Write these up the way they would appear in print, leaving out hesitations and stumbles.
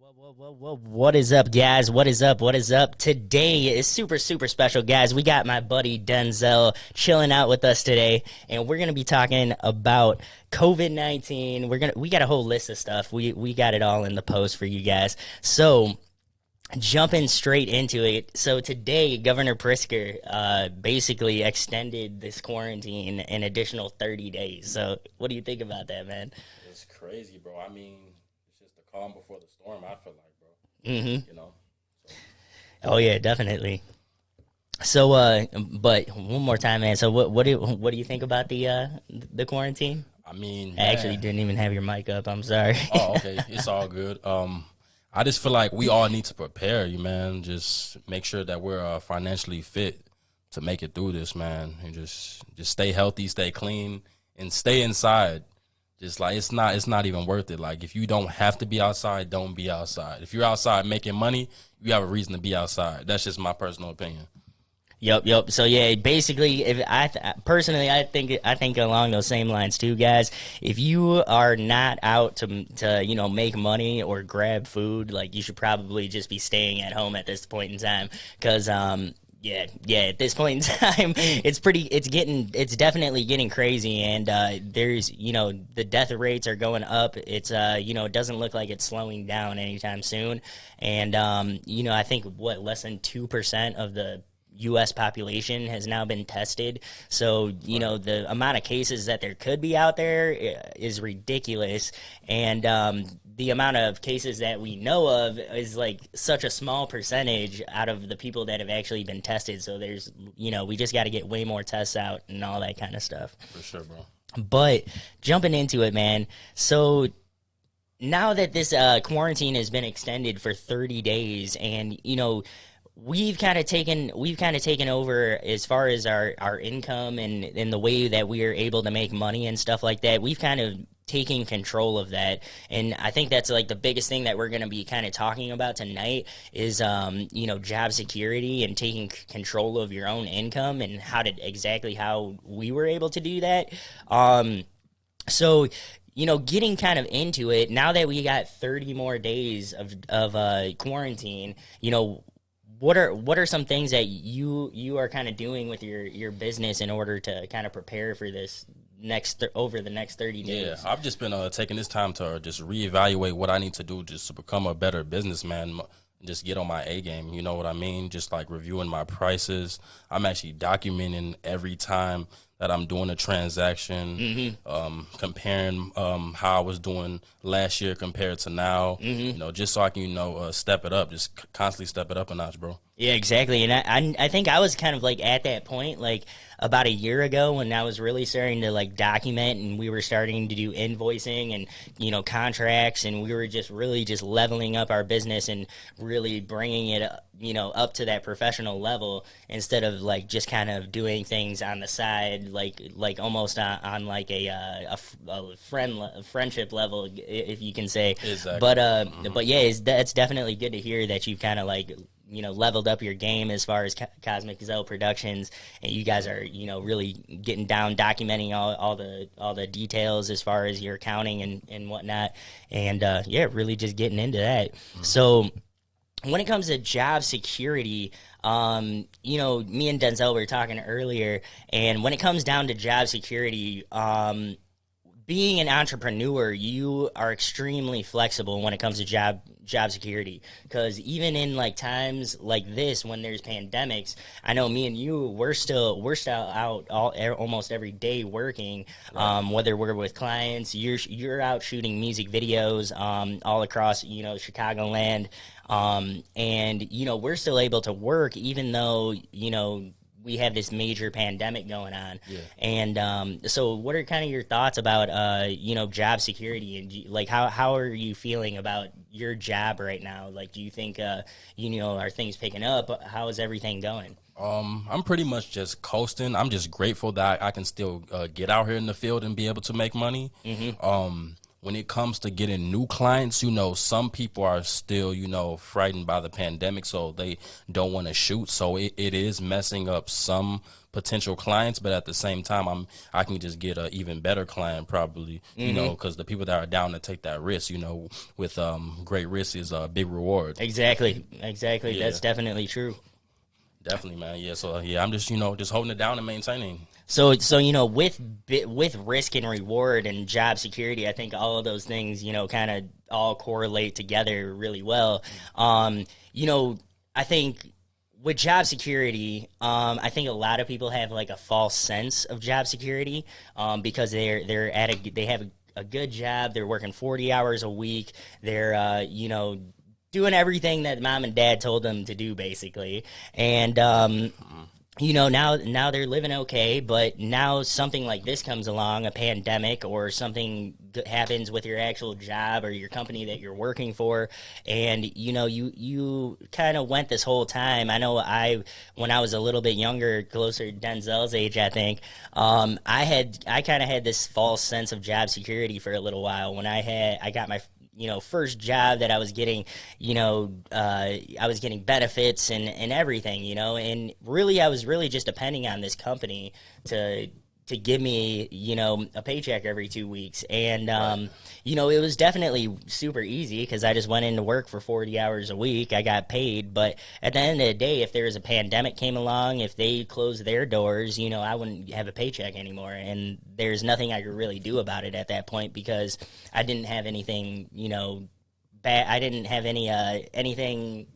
What is up, guys? What is up? What is up? Today is super, super special, guys. We got my buddy Denzel chilling out with us today, and we're gonna be talking about COVID-19. We got a whole list of stuff. We got it all in the post for you guys. So jumping straight into it. So today, Governor Pritzker basically extended this quarantine an additional 30 days. So what do you think about that, man? It's crazy, bro. I mean, it's just the calm before the storm, I feel like, bro. Mm-hmm. You know? So. Oh, yeah, definitely. So, but one more time, man. So what do you think about the quarantine? I mean, I actually didn't even have your mic up. I'm sorry. Oh, okay. It's all good. I just feel like we all need to prepare, you man. Just make sure that we're financially fit to make it through this, man. And just stay healthy, stay clean, and stay inside. Just like it's not even worth it. Like if you don't have to be outside, don't be outside. If you're outside making money, you have a reason to be outside. That's just my personal opinion. Yep. So yeah, basically, if personally, I think along those same lines too, guys. If you are not out to make money or grab food, like you should probably just be staying at home at this point in time, because yeah, at this point in time, it's definitely getting crazy, and there's the death rates are going up. It's it doesn't look like it's slowing down anytime soon, and I think less than 2% of the U.S. population has now been tested. So, the amount of cases that there could be out there is ridiculous. And the amount of cases that we know of is like such a small percentage out of the people that have actually been tested. So there's, we just got to get way more tests out and all that kind of stuff. For sure, bro. But jumping into it, man. So now that this quarantine has been extended for 30 days and, we've kind of taken over as far as our income and the way that we are able to make money and stuff like that. We've kind of taken control of that, and I think that's like the biggest thing that we're going to be kind of talking about tonight is job security and taking control of your own income and how we were able to do that. So getting kind of into it now that we got 30 more days of quarantine, what are some things that you are kind of doing with your business in order to kind of prepare for this over the next 30 days? Yeah, I've just been taking this time to just reevaluate what I need to do just to become a better businessman, just get on my A game, you know what I mean? Just like reviewing my prices. I'm actually documenting every time that I'm doing a transaction, comparing how I was doing last year compared to now, just so I can, step it up, just constantly step it up a notch, bro. Yeah, exactly. And I think I was kind of like at that point, like about a year ago when I was really starting to like document and we were starting to do invoicing and, contracts, and we were just really just leveling up our business and really bringing it, up to that professional level instead of like just kind of doing things on the side, like almost on like a friendship level, if you can say. Exactly. But yeah, that's definitely good to hear that you've kind of like leveled up your game as far as Cosmiczel Productions, and you guys are really getting down, documenting all the details as far as your accounting and whatnot, and really just getting into that. So when it comes to job security, me and Denzel were talking earlier, and when it comes down to job security, being an entrepreneur, you are extremely flexible when it comes to job security, because even in like times like this when there's pandemics, I know me and you, we're still out almost every day working, whether we're with clients, you're out shooting music videos all across Chicagoland, and we're still able to work even though we have this major pandemic going on. Yeah. And so what are kind of your thoughts about, job security, and like how are you feeling about your job right now? Like, do you think, are things picking up? How is everything going? I'm pretty much just coasting. I'm just grateful that I can still get out here in the field and be able to make money. when it comes to getting new clients, you know, some people are still, you know, frightened by the pandemic, so they don't want to shoot. So it is messing up some potential clients, but at the same time, I can just get an even better client probably, you know, because the people that are down to take that risk, you know, with great risk is a big reward. Exactly. Yeah. That's definitely true. Definitely, man. Yeah, so yeah, I'm just, you know, just holding it down and maintaining. So you know, with risk and reward and job security, I think all of those things, you know, kind of all correlate together really well. You know, I think with job security, I think a lot of people have like a false sense of job security because they have a good job, they're working 40 hours a week, they're you know, doing everything that mom and dad told them to do basically, and you know, now they're living okay, but now something like this comes along, a pandemic or something happens with your actual job or your company that you're working for, and you know, you kind of went this whole time. I know when I was a little bit younger, closer to Denzel's age, I think, I kind of had this false sense of job security for a little while when I got my first job that I was getting, I was getting benefits and everything, and really I was really just depending on this company to give me, a paycheck every 2 weeks. And, it was definitely super easy because I just went into work for 40 hours a week. I got paid. But at the end of the day, if there was a pandemic came along, if they closed their doors, I wouldn't have a paycheck anymore. And there's nothing I could really do about it at that point because I didn't have anything, bad. I didn't have anything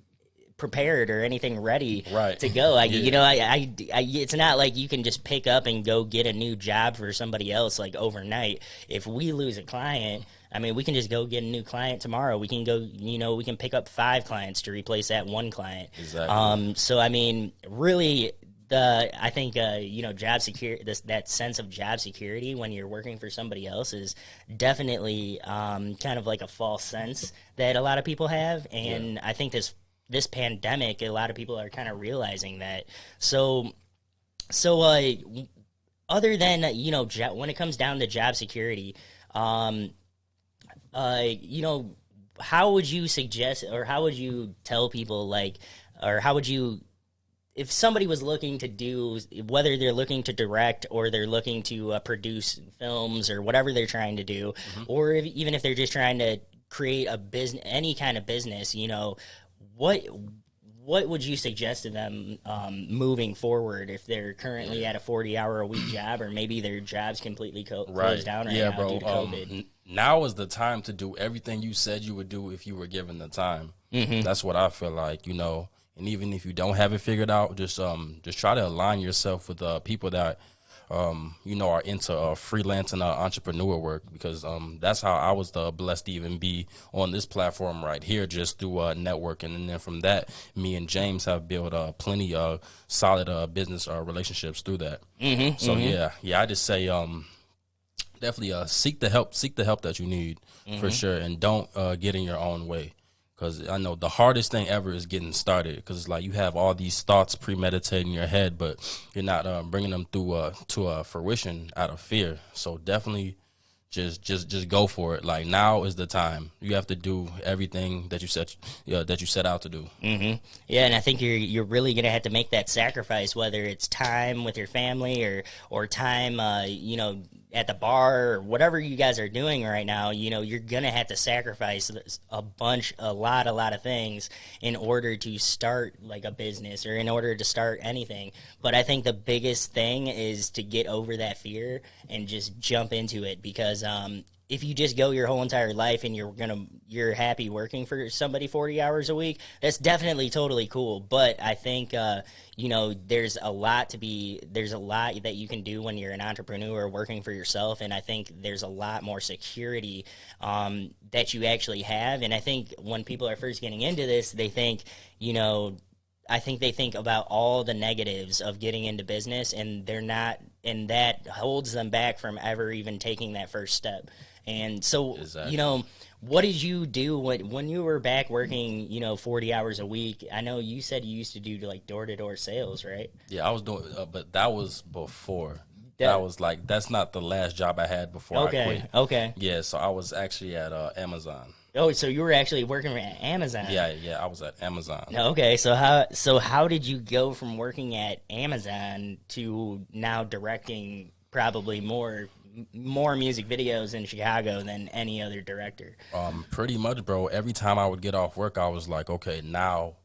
prepared or anything ready to go. It's not like you can just pick up and go get a new job for somebody else like overnight. If we lose a client, I mean, we can just go get a new client tomorrow. We can go, we can pick up 5 clients to replace that one client. Exactly. So I mean, really, I think job security, that sense of job security when you're working for somebody else is definitely kind of like a false sense that a lot of people have, and I think this pandemic, a lot of people are kind of realizing that. So other than when it comes down to job security, how would you suggest, or how would you tell people, or how would you, if somebody was looking to do, whether they're looking to direct or they're looking to produce films or whatever they're trying to do, or even if they're just trying to create a business, any kind of business, what would you suggest to them moving forward if they're currently at a 40-hour-a-week job, or maybe their job's completely closed down right now due to COVID? Now is the time to do everything you said you would do if you were given the time. That's what I feel like, and even if you don't have it figured out, just try to align yourself with people that are into freelance and entrepreneur work, because that's how I was blessed to even be on this platform right here, just through networking. And then from that, me and James have built plenty of solid business relationships through that. Yeah, I just say definitely seek the help that you need for sure, and don't get in your own way. Because I know the hardest thing ever is getting started, because it's like you have all these thoughts premeditated in your head, but you're not bringing them through to fruition out of fear. So definitely just go for it. Like, now is the time. You have to do everything that you set out to do. Yeah, and I think you're really gonna have to make that sacrifice, whether it's time with your family or time at the bar, or whatever you guys are doing right now. You're gonna have to sacrifice a lot of things in order to start like a business, or in order to start anything. But I think the biggest thing is to get over that fear and just jump into it, because if you just go your whole entire life and you're happy working for somebody 40 hours a week, that's definitely totally cool. But I think there's a lot that you can do when you're an entrepreneur working for yourself, and I think there's a lot more security that you actually have. And I think when people are first getting into this, they think they think about all the negatives of getting into business, and they're not, and that holds them back from ever even taking that first step. And so, exactly. What did you do when you were back working, 40 hours a week? I know you said you used to do like door-to-door sales, right? Yeah, I was doing, but that was before. That was like, that's not the last job I had before I quit. Okay. Yeah, so I was actually at Amazon. Oh, so you were actually working at Amazon. Yeah, I was at Amazon. Okay, so how did you go from working at Amazon to now directing probably more music videos in Chicago than any other director? Pretty much, bro. Every time I would get off work, I was like, okay, now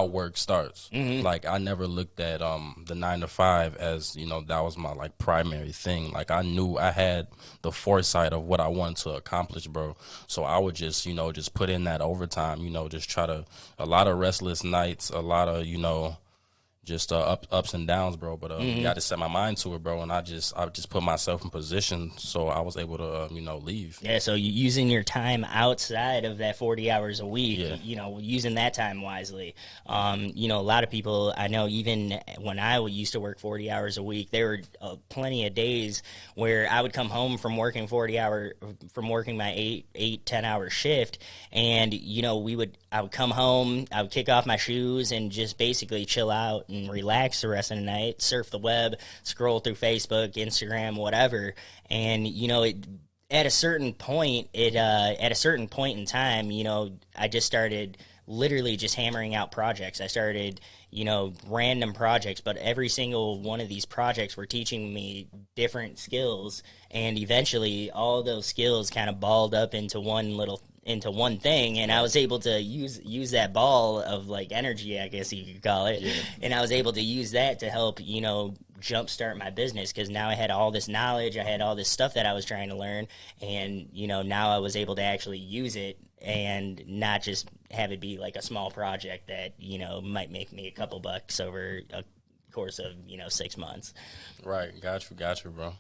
work starts. Like, I never looked at the 9 to 5 as, that was my like primary thing. Like, I knew I had the foresight of what I wanted to accomplish, bro. So I would just just put in that overtime, just try to, a lot of restless nights, a lot of just ups and downs, bro. But I just set my mind to it, bro, and I just put myself in position, so I was able to leave. Yeah, so using your time outside of that 40 hours a week, using that time wisely. A lot of people I know, even when I used to work 40 hours a week, there were plenty of days where I would come home from working my 10-hour shift, and I would come home, I would kick off my shoes and just basically chill out and relax the rest of the night, surf the web, scroll through Facebook, Instagram, whatever. And at a certain point in time, I just started literally just hammering out projects. I started random projects, but every single one of these projects were teaching me different skills, and eventually all those skills kind of balled up into one thing, and I was able to use that ball of like energy, I guess you could call it, and I was able to use that to help jumpstart my business, because now I had all this knowledge, I had all this stuff that I was trying to learn, and now I was able to actually use it and not just have it be like a small project that might make me a couple bucks over a course of 6 months. Right, got you, bro.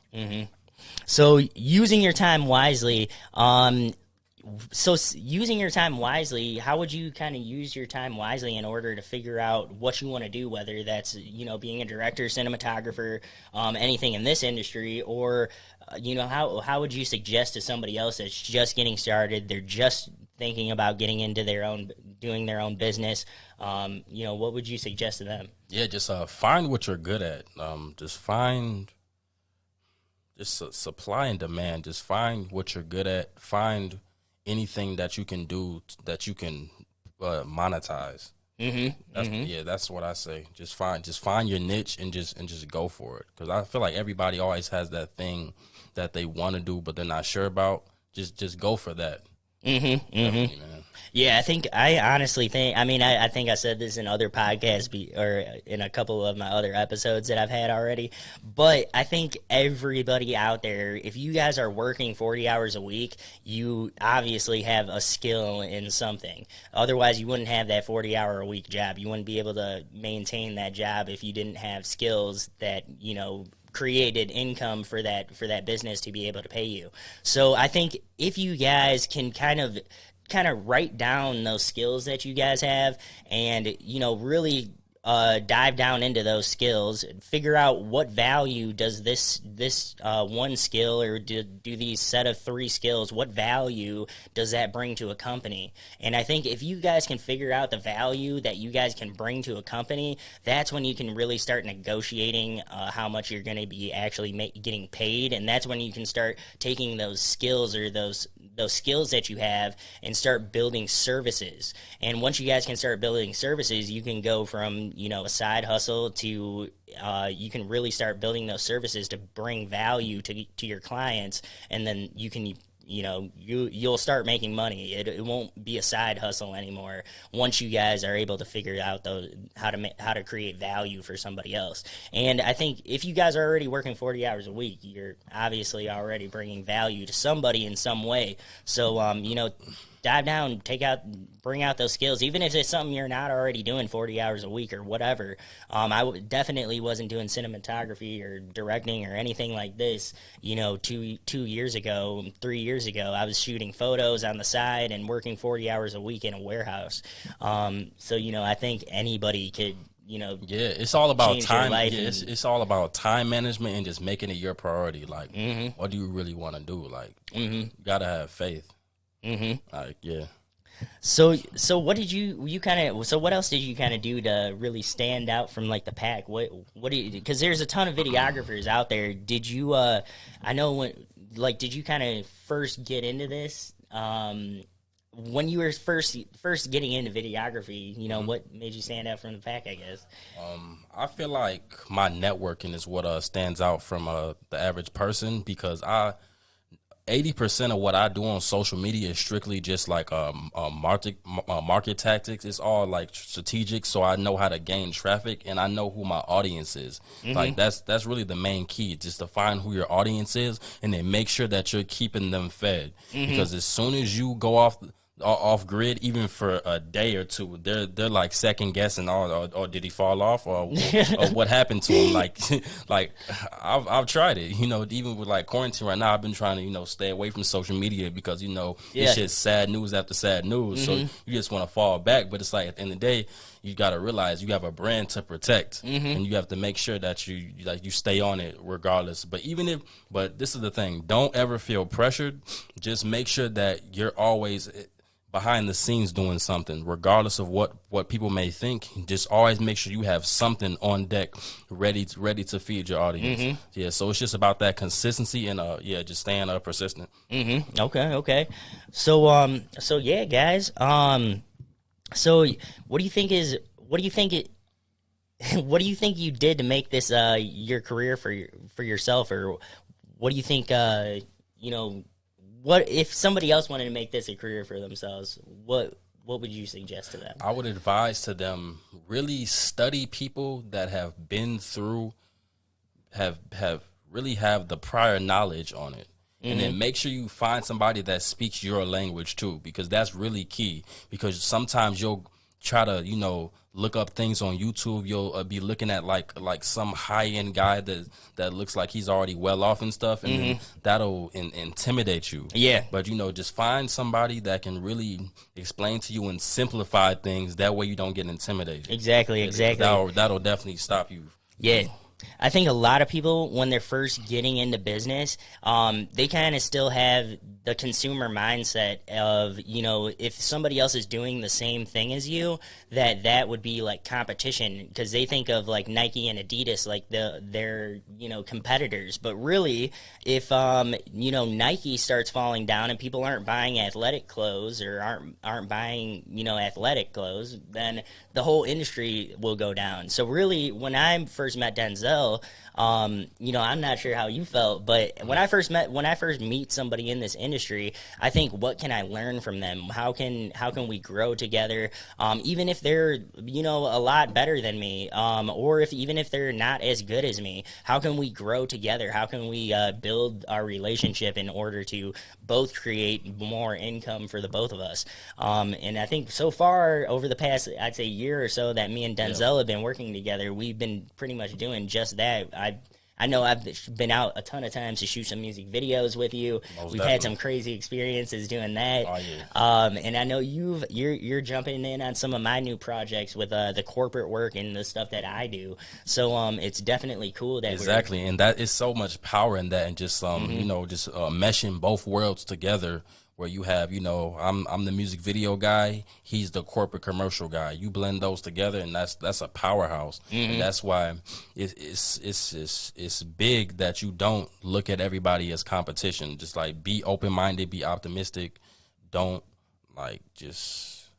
So using your time wisely. Using your time wisely, how would you kind of use your time wisely in order to figure out what you want to do, whether that's, being a director, cinematographer, anything in this industry, or, how would you suggest to somebody else that's just getting started, they're just thinking about getting into doing their own business, what would you suggest to them? Yeah, just find what you're good at. Just supply and demand. Just find what you're good at. Find anything that you can do that you can monetize. That's what I say. Just find your niche and just go for it. Because I feel like everybody always has that thing that they want to do but they're not sure about. Just go for that. Definitely, man. Yeah, I honestly think, I think I said this in other podcasts or in a couple of my other episodes that I've had already, but I think everybody out there, if you guys are working 40 hours a week, you obviously have a skill in something. Otherwise, you wouldn't have that 40-hour-a-week job. You wouldn't be able to maintain that job if you didn't have skills that, created income for that business to be able to pay you. So I think if you guys can kind of write down those skills that you guys have and really dive down into those skills, figure out what value does this one skill, or do these set of 3 skills, what value does that bring to a company? And I think if you guys can figure out the value that you guys can bring to a company, that's when you can really start negotiating how much you're going to be actually getting paid, and that's when you can start taking those skills or those skills that you have and start building services. And once you guys can start building services, you can go from a side hustle to you can really start building those services to bring value to your clients, and then you can you'll start making money. It won't be a side hustle anymore once you guys are able to figure out how to create value for somebody else. And I think if you guys are already working 40 hours a week, you're obviously already bringing value to somebody in some way. So dive down, bring out those skills, even if it's something you're not already doing 40 hours a week or whatever. I definitely wasn't doing cinematography or directing or anything like this, 2 years ago, 3 years ago. I was shooting photos on the side and working 40 hours a week in a warehouse. So, I think anybody could, it's all about time. It's all about time management and just making it your priority. Like, what do you really want to do? Like, you gotta have faith. So what did you kind of, so what else did you kind of do to really stand out from like the pack? What do you, because there's a ton of videographers out there. Did you I know when, like, did you kind of first get into this when you were first getting into videography, you know, what made you stand out from the pack, I guess? I feel like my networking is what stands out from the average person, because 80% of what I do on social media is strictly just like market tactics. It's all like strategic, so I know how to gain traffic and I know who my audience is. Like that's really the main key, just to find who your audience is and then make sure that you're keeping them fed. Because as soon as you go off grid, even for a day or two, they're like second guessing, or did he fall off, or what happened to him? Like I've tried it, you know, even with like quarantine right now. I've been trying to, you know, stay away from social media because, you know, it's just sad news after sad news. So you just want to fall back, but it's like at the end of the day, you got to realize you have a brand to protect, and you have to make sure that you stay on it regardless. But this is the thing: don't ever feel pressured. Just make sure that you're always behind the scenes doing something, regardless of what people may think. Just always make sure you have something on deck ready to feed your audience. Yeah, so it's just about that consistency and just staying persistent. Okay. So yeah, guys. So what do you think what do you think you did to make this your career for yourself, or what do you think you know, what if somebody else wanted to make this a career for themselves? What would you suggest to them? I would advise to them, really study people that have been through, have really have the prior knowledge on it. And then make sure you find somebody that speaks your language too, because that's really key. Because sometimes you'll try to, you know, look up things on YouTube. You'll be looking at like some high end guy that looks like he's already well off and stuff, and then that'll intimidate you. Yeah. But, you know, just find somebody that can really explain to you and simplify things. That way you don't get intimidated. Exactly. That'll definitely stop you. Yeah. I think a lot of people, when they're first getting into business, they kind of still have the consumer mindset of, you know, if somebody else is doing the same thing as you, that would be like competition, because they think of like Nike and Adidas like they're, you know, competitors. But really, if you know, Nike starts falling down and people aren't buying athletic clothes, or aren't buying, you know, athletic clothes, then the whole industry will go down. So really, when I first met Denzel, you know, I'm not sure how you felt, but when I first meet somebody in this industry, I think, what can I learn from them? How can we grow together? Even if they're, you know, a lot better than me, or even if they're not as good as me, how can we grow together? How can we build our relationship in order to both create more income for the both of us? And I think so far over the past, I'd say, year or so that me and Denzel have been working together, we've been pretty much doing just that. I know I've been out a ton of times to shoot some music videos with you. We've had some crazy experiences doing that. Oh, yeah. And I know you're jumping in on some of my new projects with the corporate work and the stuff that I do. So it's definitely cool that exactly, and that is so much power in that, and just you know, just meshing both worlds together. Where you have, you know, I'm the music video guy, he's the corporate commercial guy. You blend those together, and that's a powerhouse. And that's why it's big that you don't look at everybody as competition. Just like, be open minded, be optimistic. Don't just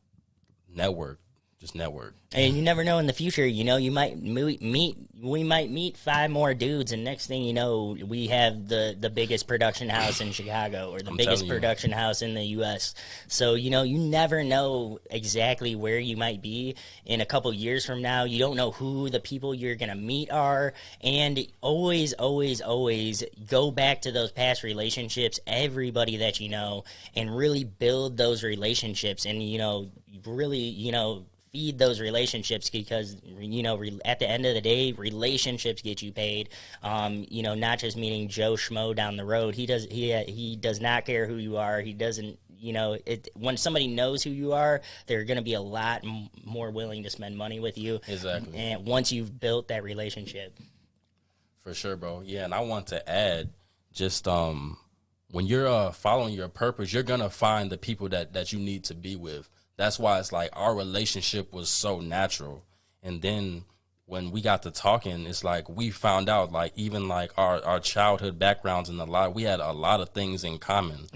network. Just network. And you never know, in the future, you know, we might meet 5 more dudes, and next thing you know, we have the biggest production house in Chicago, or the biggest production house in the U.S. So, you know, you never know exactly where you might be in a couple years from now. You don't know who the people you're going to meet are, and always go back to those past relationships, everybody that you know, and really build those relationships, and, you know, really, you know, feed those relationships, because, you know, at the end of the day, relationships get you paid. You know, not just meeting Joe Schmo down the road. He does not care who you are. He doesn't, you know, when somebody knows who you are, they're going to be a lot more willing to spend money with you. Exactly. And once you've built that relationship. For sure, bro. Yeah, and I want to add, just when you're following your purpose, you're gonna find the people that you need to be with. that's why it's like our relationship was so natural. And then when we got to talking, it's like we found out like even like our childhood backgrounds and we had a lot of things in common.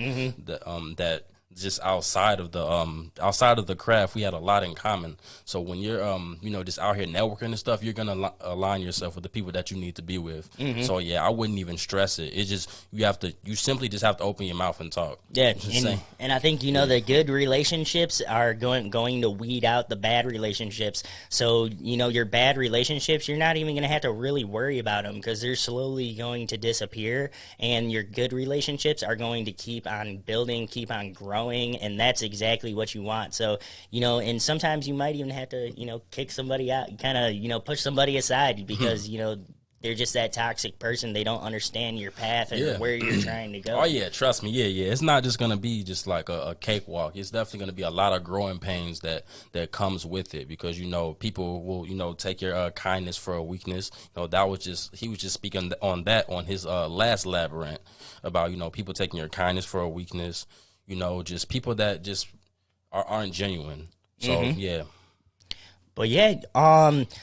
That just outside of the craft, we had a lot in common. So when you're just out here networking and stuff, you're gonna align yourself with the people that you need to be with. So yeah, I wouldn't even stress it. It's just you simply just have to open your mouth and talk. Yeah, and I think the good relationships are going to weed out the bad relationships. So your bad relationships, you're not even going to have to really worry about them because they're slowly going to disappear, and your good relationships are going to keep on building, keep on growing. And that's exactly what you want. So, and sometimes you might even have to, kick somebody out, kind of, push somebody aside because, they're just that toxic person. They don't understand your path and where you're trying to go. Oh, yeah, trust me. Yeah. It's not just going to be just like a cakewalk. It's definitely going to be a lot of growing pains that comes with it because, people will, take your kindness for a weakness. He was just speaking on that on his last LabRant about, people taking your kindness for a weakness. Just people that just aren't genuine. So, yeah. But yeah,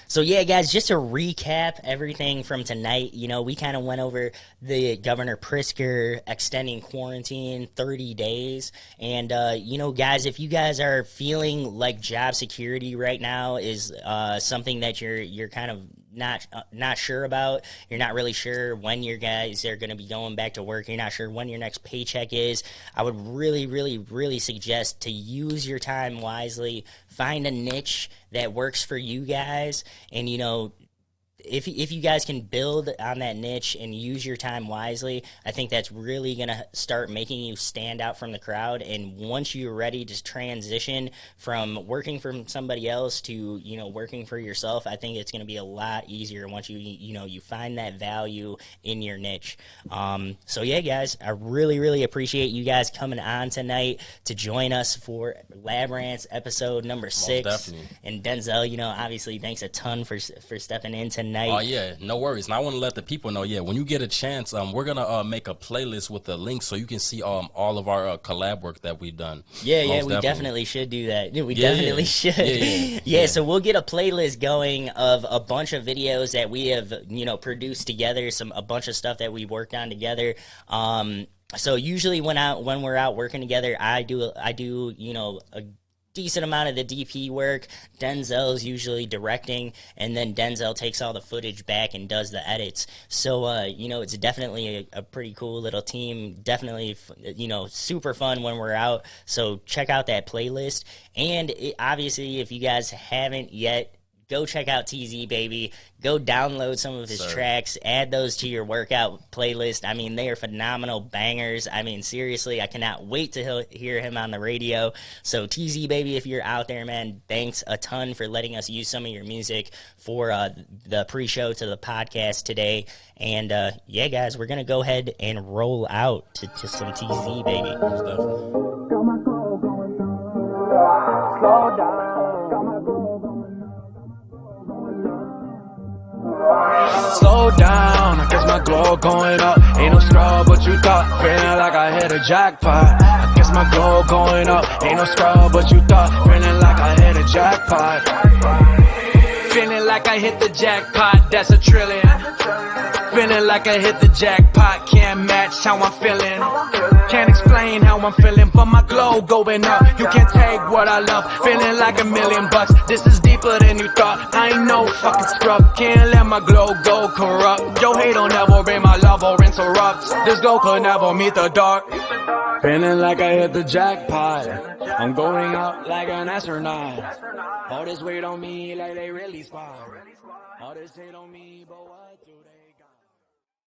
so yeah, guys, just to recap everything from tonight, we kind of went over the Governor Pritzker extending quarantine 30 days. And, guys, if you guys are feeling like job security right now is something that you're kind of not sure about, you're not really sure when your guys are going to be going back to work, you're not sure when your next paycheck is, I would really, really, really suggest to use your time wisely, find a niche that works for you guys, and if you guys can build on that niche and use your time wisely, I think that's really going to start making you stand out from the crowd. And once you're ready to transition from working for somebody else to, working for yourself, I think it's going to be a lot easier once you find that value in your niche. So yeah, guys, I really, really appreciate you guys coming on tonight to join us for LabRants episode number 6. Most definitely. And Denzel, obviously thanks a ton for stepping in tonight. Oh, yeah, no worries. And I want to let the people know, when you get a chance, we're going to make a playlist with the links so you can see all of our collab work that we've done. Yeah, we definitely should do that. We definitely should. Yeah, so we'll get a playlist going of a bunch of videos that we have, produced together, a bunch of stuff that we worked on together. So usually when we're out working together, I do a decent amount of the DP work. Denzel's usually directing, and then Denzel takes all the footage back and does the edits. So, it's definitely a pretty cool little team. Definitely, super fun when we're out. So check out that playlist. And obviously, if you guys haven't yet, go check out TZ Baby. Go download some of his tracks. Add those to your workout playlist. I mean, they are phenomenal bangers. I mean, seriously, I cannot wait to hear him on the radio. So, TZ Baby, if you're out there, man, thanks a ton for letting us use some of your music for the pre-show to the podcast today. And, yeah, guys, we're going to go ahead and roll out to some TZ Baby. Slow down. Slow down, I guess my glow going up. Ain't no scrub, but you thought. Feeling like I hit a jackpot. I guess my glow going up. Ain't no scrub, but you thought. Feeling like I hit a jackpot. Feeling like I hit the jackpot, that's $1 trillion. Feeling like I hit the jackpot, can't match how I'm feeling. Can't explain how I'm feeling, but my glow going up. You can't take what I love, feeling like $1 million bucks. This is deeper than you thought, I ain't no fucking scrub. Can't let my glow go corrupt. Your hate don't never bring my love or interrupt. This glow could never meet the dark. Feeling like I hit the jackpot. I'm going up like an astronaut. All this weight on me like they really spot. All this hate on me, but what?